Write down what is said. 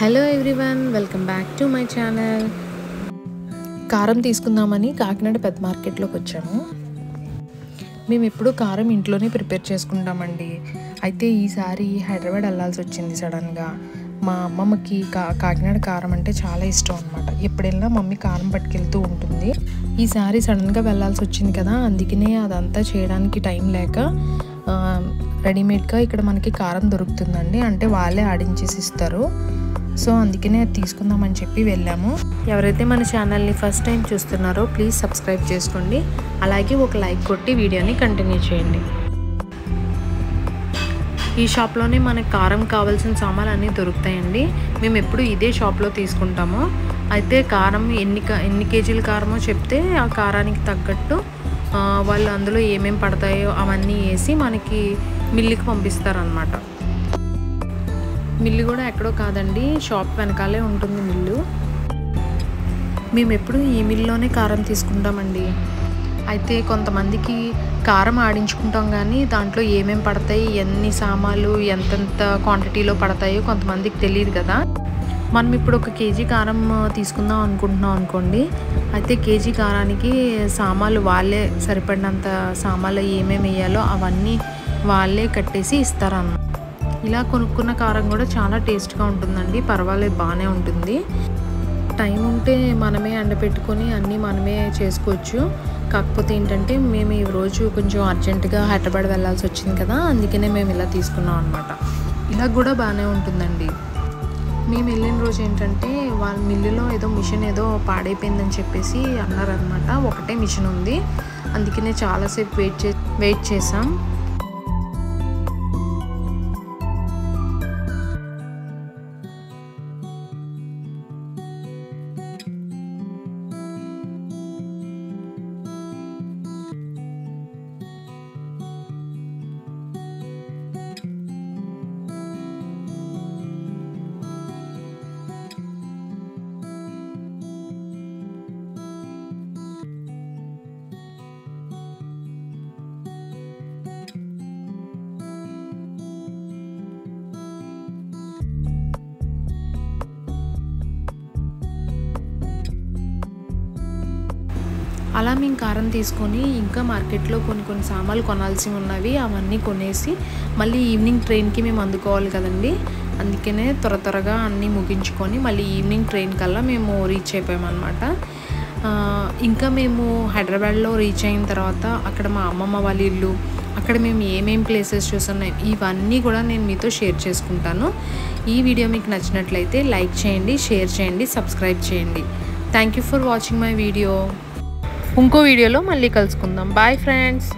Hello everyone, welcome back to my channel. కారం తీసుకుందామని కాకినాడ పెద్ద మార్కెట్లోకి వచ్చాము. మేము ఎప్పుడు కారం ఇంట్లోనే ప్రిపేర్ చేసుకుంటామండి. అయితే ఈసారి హైదరాబాద్ వెళ్ళాల్సి వచ్చింది సడన్గా. మా అమ్మమ్మకి కాకినాడ కారం అంటే చాలా ఇష్టం అనమాట. ఎప్పుడెళ్ళినా మమ్మీ కారం పట్టుకెళ్తూ ఉంటుంది. ఈసారి సడన్గా వెళ్ళాల్సి వచ్చింది కదా, అందుకనే అదంతా చేయడానికి టైం లేక రెడీమేడ్గా ఇక్కడ మనకి కారం దొరుకుతుందండి. అంటే వాళ్ళే ఆడించేసి ఇస్తారు. సో అందుకనే అది తీసుకుందామని చెప్పి వెళ్ళాము. ఎవరైతే మన ఛానల్ని ఫస్ట్ టైం చూస్తున్నారో ప్లీజ్ సబ్స్క్రైబ్ చేసుకోండి. అలాగే ఒక లైక్ కొట్టి వీడియోని కంటిన్యూ చేయండి. ఈ షాప్లోనే మనకు కారం కావాల్సిన సామాన్లు అన్నీ దొరుకుతాయండి. మేము ఎప్పుడు ఇదే షాప్లో తీసుకుంటాము. అయితే కారం ఎన్ని కేజీల కారమో చెప్తే ఆ కారానికి తగ్గట్టు వాళ్ళు అందులో ఏమేమి పడతాయో అవన్నీ వేసి మనకి మిల్లుకి పంపిస్తారనమాట. మిల్లు కూడా ఎక్కడో కాదండి, షాప్ వెనకాలే ఉంటుంది మిల్లు. మేము ఎప్పుడు ఈ మిల్లులోనే కారం తీసుకుంటామండి. అయితే కొంతమందికి కారం ఆడించుకుంటాం కానీ దాంట్లో ఏమేమి పడతాయి, ఎన్ని సామాన్లు ఎంతెంత క్వాంటిటీలో పడతాయో కొంతమందికి తెలియదు కదా. మనం ఇప్పుడు 1 కేజీ కారం తీసుకుందాం అనుకుంటున్నాం అనుకోండి. అయితే కేజీ కారానికి సామాన్లు వాళ్ళే సరిపడినంత సామాన్లు ఏమేమి వేయాలో అవన్నీ వాళ్ళే కట్టేసి ఇస్తారన్నమాట. ఇలా కొనుక్కున్న కారం కూడా చాలా టేస్ట్గా ఉంటుందండి. పర్వాలేదు, బాగానే ఉంటుంది. టైం ఉంటే మనమే ఎండబెట్టుకొని అన్నీ మనమే చేసుకోవచ్చు. కాకపోతే ఏంటంటే మేము ఈరోజు కొంచెం అర్జెంటుగా హైదరాబాద్ వెళ్ళాల్సి వచ్చింది కదా, అందుకనే మేము ఇలా తీసుకున్నాం అనమాట. ఇలా కూడా బాగానే ఉంటుందండి. మేము వెళ్ళిన రోజు ఏంటంటే వాళ్ళ మిల్లులో ఏదో మిషన్ ఏదో పాడైపోయిందని చెప్పేసి అన్నారనమాట. ఒకటే మిషన్ ఉంది, అందుకనే చాలాసేపు వెయిట్ చేసాం. అలా మేము కారం తీసుకొని ఇంకా మార్కెట్లో కొన్ని సామాన్లు కొనాల్సి ఉన్నవి, అవన్నీ కొనేసి మళ్ళీ ఈవినింగ్ ట్రైన్కి మేము అందుకోవాలి కదండి. అందుకనే త్వరగా అన్నీ ముగించుకొని మళ్ళీ ఈవినింగ్ ట్రైన్ కల్లా మేము రీచ్ అయిపోయామన్నమాట. ఇంకా మేము హైదరాబాద్లో రీచ్ అయిన తర్వాత అక్కడ మా అమ్మమ్మ వాళ్ళ ఇల్లు, అక్కడ మేము ఏమేం ప్లేసెస్ చూస్తున్నాం ఇవన్నీ కూడా నేను మీతో షేర్ చేసుకుంటాను. ఈ వీడియో మీకు నచ్చినట్లయితే లైక్ చేయండి, షేర్ చేయండి, సబ్స్క్రైబ్ చేయండి. Thank you for watching my video. ఇంకో వీడియోలో మళ్ళీ కలుసుకుందాం. Bye friends.